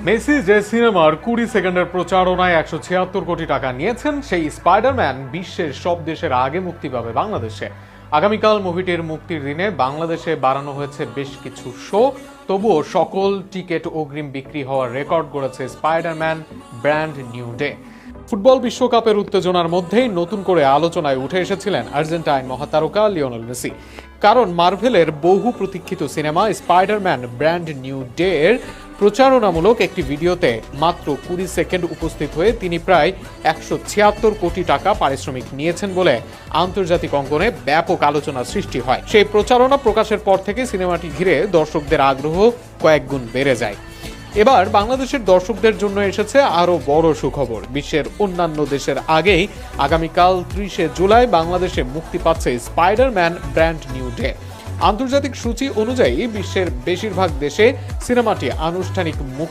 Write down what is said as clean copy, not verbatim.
Messi যে সিনেমার 20 সেকেন্ডের প্রচারণায় 176 কোটি টাকা নিয়েছেন, সেই স্পাইডারম্যান বিশ্বের সব দেশের আগে মুক্তি পাবে বাংলাদেশে। আগামীকাল মুভিটির মুক্তির দিনে বাংলাদেশে বাড়ানো হয়েছে বেশ কিছু শো, তবুও সকল টিকিট অগ্রিম বিক্রি হওয়ার রেকর্ড গড়েছে Spiderman brand new day. Football বিশ্বকাপের উত্তেজনার মধ্যেই নতুন করে আলোচনায় উঠে এসেছিলেন আর্জেন্টাইন মহাতারকা লিওনেল মেসি। কারণ মার্ভেলের বহু প্রতীক্ষিত cinema Spiderman brand new day এর প্রচারণামূলক একটি ভিডিওতে মাত্র 20 সেকেন্ড উপস্থিত হয়ে তিনি প্রায় 176 কোটি টাকা পারিশ্রমিক নিয়েছেন বলে আন্তর্জাতিক অঙ্গনে ব্যাপক আলোচনা সৃষ্টি হয়। সেই প্রচারণা প্রকাশের পর থেকে সিনেমাটি ঘিরে দর্শকদের আগ্রহ কয়েক গুণ বেড়ে যায়। এবার বাংলাদেশের দর্শকদের জন্য এসেছে আরো বড় সুখবর। বিশ্বের অন্যান্য দেশের আগেই আগামীকাল 30 জুলাই বাংলাদেশে মুক্তি পাচ্ছে স্পাইডারম্যান ব্র্যান্ড নিউ ডে। আন্তর্জাতিক সূচি অনুযায়ী বিশ্বের বেশিরভাগ দেশে সিনেমাটি আনুষ্ঠানিক মুক্তি